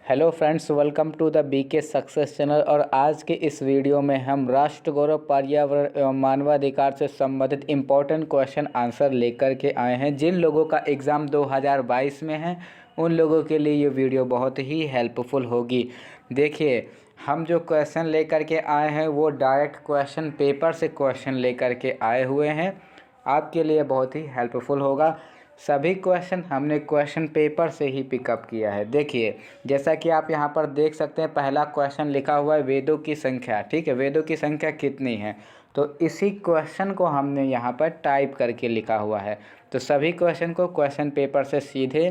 Hello friends, welcome to the BK success channel. और आज के इस वीडियो में हम राष्ट्र गौरव, पर्यावरण एवं मानवाधिकार से संबंधित इम्पोर्टेंट क्वेश्चन आंसर लेकर के आए हैं। जिन लोगों का एग्ज़ाम 2022 में है उन लोगों के लिए ये वीडियो बहुत ही हेल्पफुल होगी। देखिए, हम जो क्वेश्चन लेकर के आए हैं वो डायरेक्ट क्वेश्चन पेपर से क्वेश्चन लेकर के आए हुए हैं, आपके लिए बहुत ही हेल्पफुल होगा। सभी क्वेश्चन हमने क्वेश्चन पेपर से ही पिकअप किया है। देखिए, जैसा कि आप यहाँ पर देख सकते हैं, पहला क्वेश्चन लिखा हुआ है वेदों की संख्या। ठीक है, वेदों की संख्या कितनी है, तो इसी क्वेश्चन को हमने यहाँ पर टाइप करके लिखा हुआ है। तो सभी क्वेश्चन को क्वेश्चन पेपर से सीधे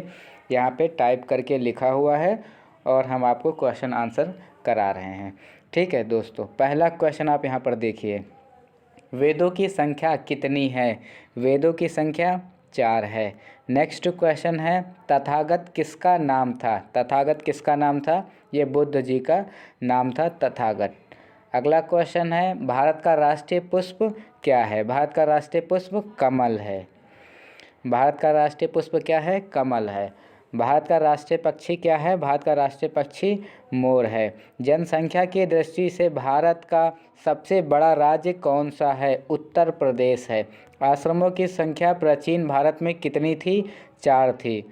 यहाँ पे टाइप करके लिखा हुआ है और हम आपको क्वेश्चन आंसर करा रहे हैं। ठीक है दोस्तों, पहला क्वेश्चन आप यहाँ पर देखिए, वेदों की संख्या कितनी है? वेदों की संख्या 4 है। नेक्स्ट क्वेश्चन है, तथागत किसका नाम था? तथागत किसका नाम था? ये बुद्ध जी का नाम था तथागत। अगला क्वेश्चन है, भारत का राष्ट्रीय पुष्प क्या है? भारत का राष्ट्रीय पुष्प कमल है। भारत का राष्ट्रीय पुष्प क्या है? कमल है। भारत का राष्ट्रीय पक्षी क्या है? भारत का राष्ट्रीय पक्षी मोर है। जनसंख्या की दृष्टि से भारत का सबसे बड़ा राज्य कौन सा है? उत्तर प्रदेश है। आश्रमों की संख्या प्राचीन भारत में कितनी थी? 4 थी।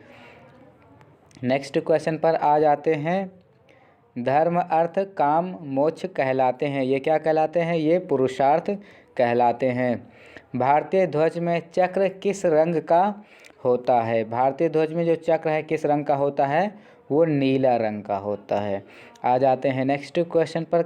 नेक्स्ट क्वेश्चन पर आ जाते हैं, धर्म, अर्थ, काम, मोक्ष कहलाते हैं। ये क्या कहलाते हैं? ये पुरुषार्थ कहलाते हैं। भारतीय ध्वज में चक्र किस रंग का होता है? भारतीय ध्वज में जो चक्र है किस रंग का होता है? वो नीला रंग का होता है। आ जाते हैं नेक्स्ट क्वेश्चन पर,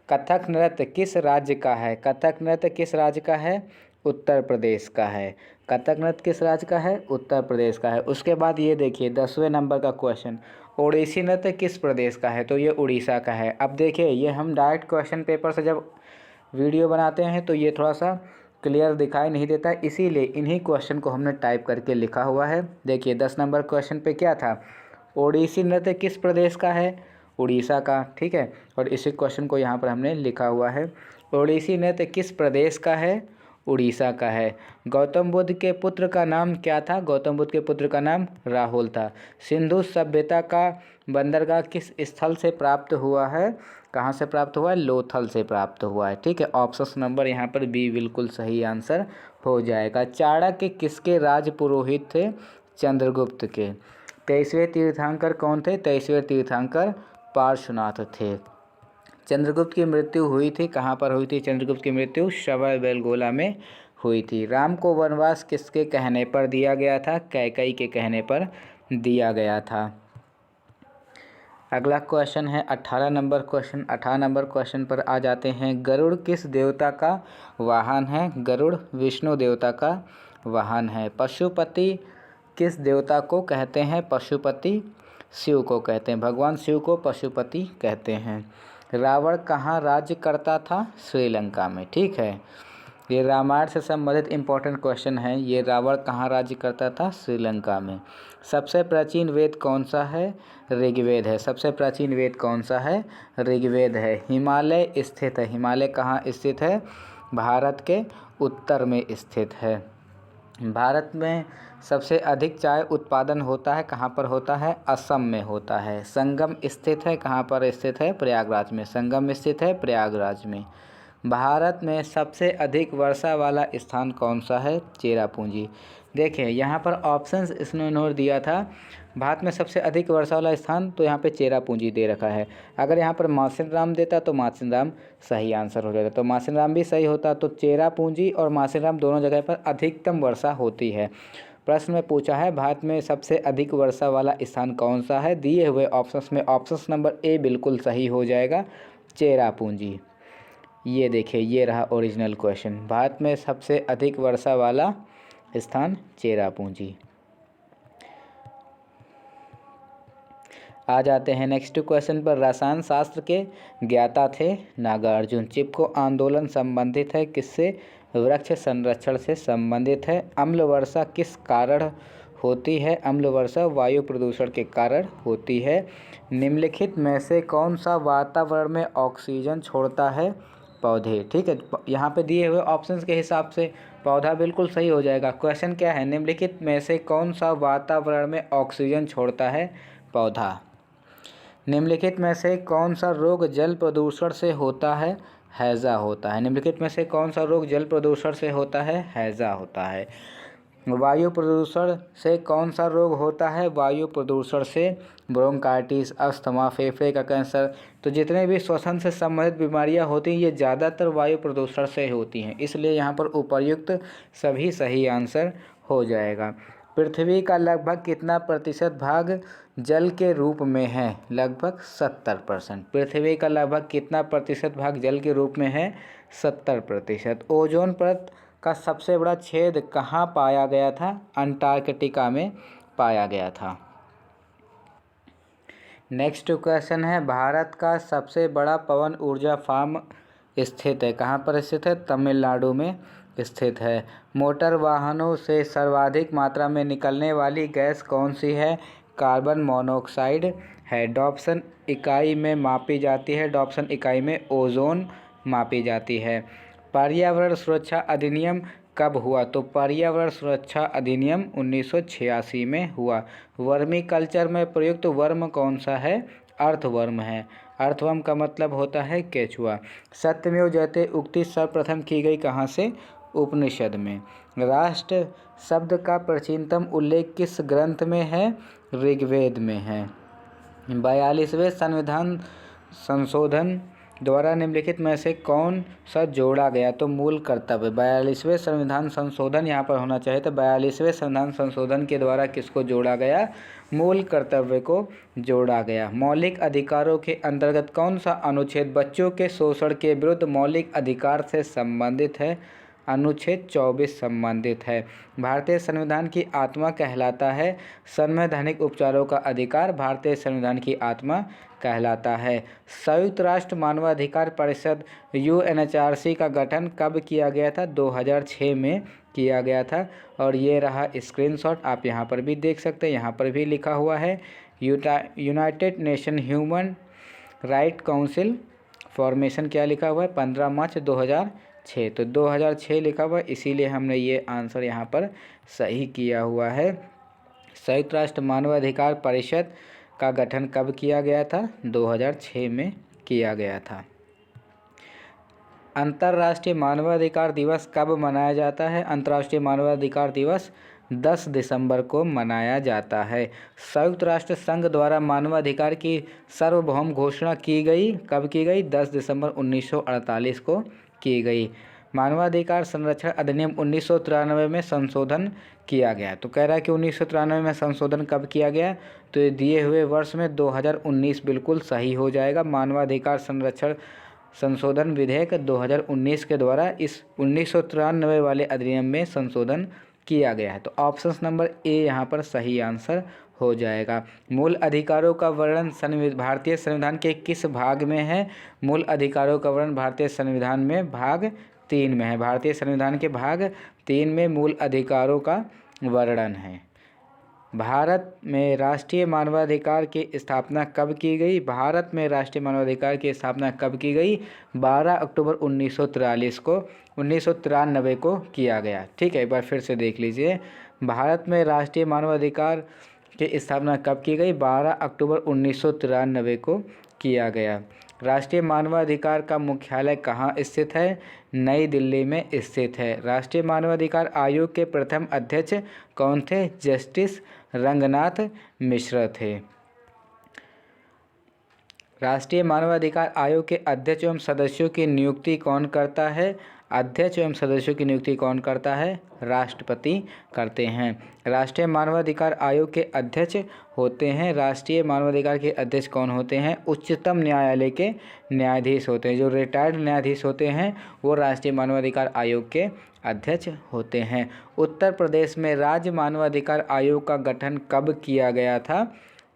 कथक नृत्य किस राज्य का है? कथक नृत्य किस राज्य का है? उत्तर प्रदेश का है। कथक नृत्य किस राज्य का है? उत्तर प्रदेश का है। उसके बाद ये देखिए 10वें नंबर का क्वेश्चन, ओडिसी नृत्य किस प्रदेश का है? तो ये उड़ीसा का है। अब देखिए, ये हम डायरेक्ट क्वेश्चन पेपर से जब वीडियो बनाते हैं तो ये थोड़ा सा क्लियर दिखाई नहीं देता, इसीलिए इन्हीं क्वेश्चन को हमने टाइप करके लिखा हुआ है। देखिए 10 नंबर क्वेश्चन पे क्या था, ओडिसी नृत्य किस प्रदेश का है? उड़ीसा का। ठीक है, और इसी क्वेश्चन को यहाँ पर हमने लिखा हुआ है, ओडिसी नृत्य किस प्रदेश का है? उड़ीसा का है। गौतम बुद्ध के पुत्र का नाम क्या था? गौतम बुद्ध के पुत्र का नाम राहुल था। सिंधु सभ्यता का बंदरगाह किस स्थल से प्राप्त हुआ है? कहाँ से प्राप्त हुआ है? लोथल से प्राप्त हुआ है। ठीक है, ऑप्शन नंबर यहाँ पर बी बिल्कुल सही आंसर हो जाएगा। चाणक्य किसके राज पुरोहित थे? चंद्रगुप्त के। 23वें तीर्थंकर कौन थे? 23वें तीर्थंकर पार्श्वनाथ थे। चंद्रगुप्त की मृत्यु हुई थी, कहाँ पर हुई थी? चंद्रगुप्त की मृत्यु श्रवणबेलगोला में हुई थी। राम को वनवास किसके कहने पर दिया गया था? कैकई के कहने पर दिया गया था। अगला क्वेश्चन है 18 नंबर क्वेश्चन। 18 नंबर क्वेश्चन पर आ जाते हैं, गरुड़ किस देवता का वाहन है? गरुड़ विष्णु देवता का वाहन है। पशुपति किस देवता को कहते हैं? पशुपति शिव को कहते हैं। भगवान शिव को पशुपति कहते हैं। रावण कहाँ राज्य करता था? श्रीलंका में। ठीक है, ये रामायण से संबंधित इम्पोर्टेंट क्वेश्चन है। ये रावण कहाँ राज्य करता था? श्रीलंका में। सबसे प्राचीन वेद कौन सा है? ऋग्वेद है। सबसे प्राचीन वेद कौन सा है? ऋग्वेद है। हिमालय स्थित है। हिमालय कहाँ स्थित है? भारत के उत्तर में स्थित है। भारत में सबसे अधिक चाय उत्पादन होता है, कहाँ पर होता है? असम में होता है। संगम स्थित है, कहाँ पर स्थित है? प्रयागराज में। संगम स्थित है प्रयागराज में। भारत में सबसे अधिक वर्षा वाला स्थान कौन सा है? चेरापूंजी। देखिए यहाँ पर ऑप्शंस इसने इन्होंने दिया था, भारत में सबसे अधिक वर्षा वाला स्थान, तो यहाँ पे चेरापूंजी दे रखा है। अगर यहाँ पर मासिन राम देता तो मासिन राम सही आंसर हो जाता, तो मासिन राम भी सही होता। तो चेरापूंजी और मासिन राम दोनों जगह पर अधिकतम वर्षा होती है। प्रश्न में पूछा है, भारत में सबसे अधिक वर्षा वाला स्थान कौन सा है? दिए हुए ऑप्शंस में ऑप्शन नंबर ए बिल्कुल सही हो जाएगा, चेरापूंजी। ये देखिए, ये रहा ओरिजिनल क्वेश्चन, भारत में सबसे अधिक वर्षा वाला स्थान चेरापूंजी। आ जाते हैं नेक्स्ट क्वेश्चन पर, रसायन शास्त्र के ज्ञाता थे नागार्जुन। चिपको आंदोलन संबंधित है किससे? वृक्ष संरक्षण से संबंधित है। अम्ल वर्षा किस कारण होती है? अम्ल वर्षा वायु प्रदूषण के कारण होती है। निम्नलिखित में से कौन सा वातावरण में ऑक्सीजन छोड़ता है? पौधे। ठीक है, यहाँ पे दिए हुए ऑप्शंस के हिसाब से पौधा बिल्कुल सही हो जाएगा। क्वेश्चन क्या है? निम्नलिखित में से कौन सा वातावरण में ऑक्सीजन छोड़ता है? पौधा। निम्नलिखित में से कौन सा रोग जल प्रदूषण से होता है? हैज़ा होता है। निम्नलिखित में से कौन सा रोग जल प्रदूषण से होता है? हैज़ा होता है। वायु प्रदूषण से कौन सा रोग होता है? वायु प्रदूषण से ब्रोंकाइटिस, अस्थमा, फेफड़े का कैंसर। तो जितने भी श्वसन से संबंधित बीमारियां होती हैं ये ज़्यादातर वायु प्रदूषण से होती हैं, इसलिए यहाँ पर उपर्युक्त सभी सही आंसर हो जाएगा। पृथ्वी का लगभग कितना प्रतिशत भाग जल के रूप में है? लगभग 70%। पृथ्वी का लगभग कितना प्रतिशत भाग जल के रूप में है? 70%। ओजोन परत का सबसे बड़ा छेद कहाँ पाया गया था? अंटार्कटिका में पाया गया था। नेक्स्ट क्वेश्चन है, भारत का सबसे बड़ा पवन ऊर्जा फार्म स्थित है? कहाँ पर स्थित है? तमिलनाडु में स्थित है। मोटर वाहनों से सर्वाधिक मात्रा में निकलने वाली गैस कौन सी है? कार्बन मोनोऑक्साइड है। डॉप्सन इकाई में मापी जाती है। डॉप्सन इकाई में ओजोन मापी जाती है। पर्यावरण सुरक्षा अधिनियम कब हुआ? तो पर्यावरण सुरक्षा अधिनियम 1986 में हुआ। वर्मी कल्चर में प्रयुक्त वर्म कौन सा है? अर्थवर्म है। अर्थवर्म का मतलब होता है केचुआ। सत्यमेव जयते उक्ति सर्वप्रथम की गई कहाँ से? उपनिषद में। राष्ट्र शब्द का प्राचीनतम उल्लेख किस ग्रंथ में है? ऋग्वेद में है। 42वें संविधान संशोधन द्वारा निम्नलिखित में से कौन सा जोड़ा गया? तो मूल कर्तव्य। 42वें संविधान संशोधन यहाँ पर होना चाहिए। तो 42वें संविधान संशोधन के द्वारा किसको जोड़ा गया? मूल कर्तव्य को जोड़ा गया। मौलिक अधिकारों के अंतर्गत कौन सा अनुच्छेद बच्चों के शोषण के विरुद्ध मौलिक अधिकार से संबंधित है? अनुच्छेद 24 संबंधित है। भारतीय संविधान की आत्मा कहलाता है? संवैधानिक उपचारों का अधिकार भारतीय संविधान की आत्मा कहलाता है। संयुक्त राष्ट्र मानवाधिकार परिषद UNHRC का गठन कब किया गया था? 2006 में किया गया था। और ये रहा स्क्रीनशॉट, आप यहाँ पर भी देख सकते हैं, यहाँ पर भी लिखा हुआ है United nation human right council formation क्या लिखा हुआ है? 15 मार्च 2006। तो 2006 लिखा हुआ है, इसीलिए हमने ये आंसर यहाँ पर सही किया हुआ है। संयुक्त राष्ट्र मानवाधिकार परिषद का गठन कब किया गया था? 2006 में किया गया था। अंतर्राष्ट्रीय मानवाधिकार दिवस कब मनाया जाता है? अंतर्राष्ट्रीय मानवाधिकार दिवस 10 दिसंबर को मनाया जाता है। संयुक्त राष्ट्र संघ द्वारा मानवाधिकार की सार्वभौम घोषणा की गई कब की गई? 10 दिसंबर 1948 को की गई। मानवाधिकार संरक्षण अधिनियम 1993 में संशोधन किया गया। तो कह रहा है कि 1993 में संशोधन कब किया गया? तो ये दिए हुए वर्ष में 2019 बिल्कुल सही हो जाएगा। मानवाधिकार संरक्षण संशोधन विधेयक 2019 के द्वारा इस 1993 वाले अधिनियम में संशोधन किया गया है। तो ऑप्शन नंबर ए यहाँ पर सही आंसर हो जाएगा। मूल अधिकारों का वर्णन भारतीय संविधान के किस भाग में है? मूल अधिकारों का वर्णन भारतीय संविधान में भाग 3 में है। भारतीय संविधान के भाग 3 में मूल अधिकारों का वर्णन है। भारत में राष्ट्रीय मानवाधिकार की स्थापना कब की गई? भारत में राष्ट्रीय मानवाधिकार की स्थापना कब की गई? 12 अक्टूबर 1993 को किया गया। ठीक है, एक बार फिर से देख लीजिए। भारत में राष्ट्रीय मानवाधिकार की स्थापना कब की गई? 12 अक्टूबर 1993 को किया गया। राष्ट्रीय मानवाधिकार का मुख्यालय कहाँ स्थित है? नई दिल्ली में स्थित है। राष्ट्रीय मानवाधिकार आयोग के प्रथम अध्यक्ष कौन थे? जस्टिस रंगनाथ मिश्र थे। राष्ट्रीय मानवाधिकार आयोग के अध्यक्ष एवं सदस्यों की नियुक्ति कौन करता है? अध्यक्ष एवं सदस्यों की नियुक्ति कौन करता है? राष्ट्रपति करते हैं। राष्ट्रीय मानवाधिकार आयोग के अध्यक्ष होते हैं, राष्ट्रीय मानवाधिकार के अध्यक्ष कौन होते हैं? उच्चतम न्यायालय के न्यायाधीश होते हैं। जो रिटायर्ड न्यायाधीश होते हैं वो राष्ट्रीय मानवाधिकार आयोग के अध्यक्ष होते हैं। उत्तर प्रदेश में राज्य मानवाधिकार आयोग का गठन कब किया गया था?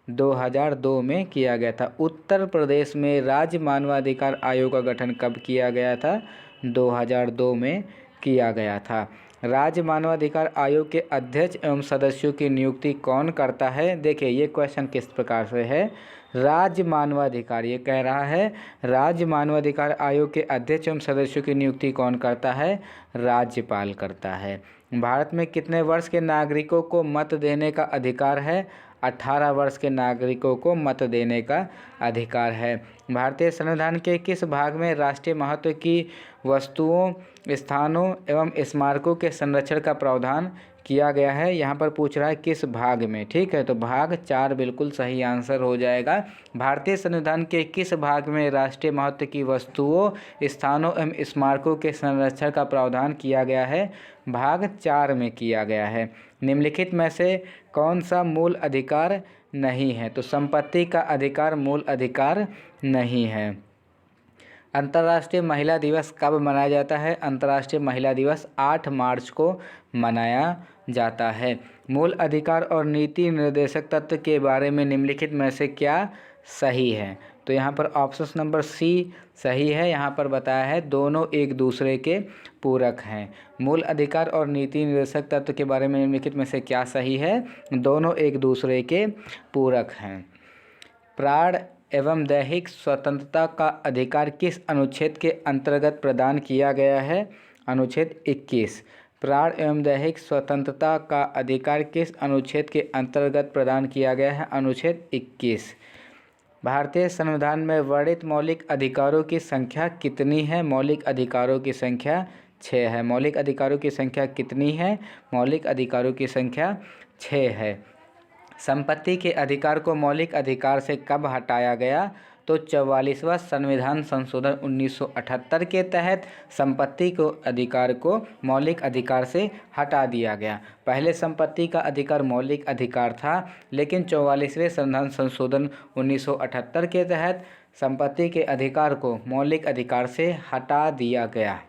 2002 में किया गया था। उत्तर प्रदेश में राज्य मानवाधिकार आयोग का गठन कब किया गया था? 2002 में किया गया था। राज्य मानवाधिकार आयोग के अध्यक्ष एवं सदस्यों की नियुक्ति कौन करता है? देखिए ये क्वेश्चन किस प्रकार से है। राज्य मानवाधिकार, ये कह रहा है राज्य मानवाधिकार आयोग के अध्यक्ष एवं सदस्यों की नियुक्ति कौन करता है? राज्यपाल करता है। भारत में कितने वर्ष के नागरिकों को मत देने का अधिकार है? 18 वर्ष के नागरिकों को मत देने का अधिकार है। भारतीय संविधान के किस भाग में राष्ट्रीय महत्व की वस्तुओं, स्थानों एवं स्मारकों के संरक्षण का प्रावधान किया गया है? यहाँ पर पूछ रहा है किस भाग में, ठीक है, तो भाग 4 बिल्कुल सही आंसर हो जाएगा। भारतीय संविधान के किस भाग में राष्ट्रीय महत्व की वस्तुओं, स्थानों एवं स्मारकों के संरक्षण का प्रावधान किया गया है? भाग 4 में किया गया है। निम्नलिखित में से कौन सा मूल अधिकार नहीं है? तो संपत्ति का अधिकार मूल अधिकार नहीं है। अंतर्राष्ट्रीय महिला दिवस कब मनाया जाता है? अंतर्राष्ट्रीय महिला दिवस 8 मार्च को मनाया जाता है। मूल अधिकार और नीति निर्देशक तत्व के बारे में निम्नलिखित में से क्या सही है? तो यहाँ पर ऑप्शन नंबर सी सही है। यहाँ पर बताया है दोनों एक दूसरे के पूरक हैं। मूल अधिकार और नीति निर्देशक तत्व के बारे में निम्नलिखित में से क्या सही है? दोनों एक दूसरे के पूरक हैं। प्राण एवं दैहिक स्वतंत्रता का अधिकार किस अनुच्छेद के अंतर्गत प्रदान किया गया है? अनुच्छेद 21। प्राण एवं दैहिक स्वतंत्रता का अधिकार किस अनुच्छेद के अंतर्गत प्रदान किया गया है? अनुच्छेद 21। भारतीय संविधान में वर्णित मौलिक अधिकारों की संख्या कितनी है? मौलिक अधिकारों की संख्या 6 है। मौलिक अधिकारों की संख्या कितनी है? मौलिक अधिकारों की संख्या 6 है। संपत्ति के अधिकार को मौलिक अधिकार से कब हटाया गया? तो 44वां संविधान संशोधन 1978 के तहत संपत्ति को अधिकार को मौलिक अधिकार से हटा दिया गया। पहले संपत्ति का अधिकार मौलिक अधिकार था, लेकिन 44वें संविधान संशोधन 1978 के तहत संपत्ति के अधिकार को मौलिक अधिकार से हटा दिया गया।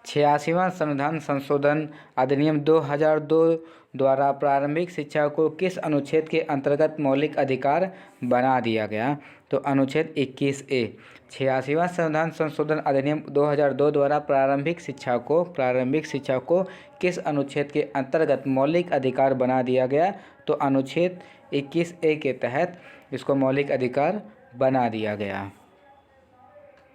86वां संविधान संशोधन अधिनियम 2002 द्वारा प्रारंभिक शिक्षा को किस अनुच्छेद के अंतर्गत मौलिक अधिकार बना दिया गया? तो अनुच्छेद 21A। 86वां संविधान संशोधन अधिनियम 2002 द्वारा प्रारंभिक शिक्षा को किस अनुच्छेद के अंतर्गत मौलिक अधिकार बना दिया गया? तो अनुच्छेद 21A के तहत इसको मौलिक अधिकार बना दिया गया।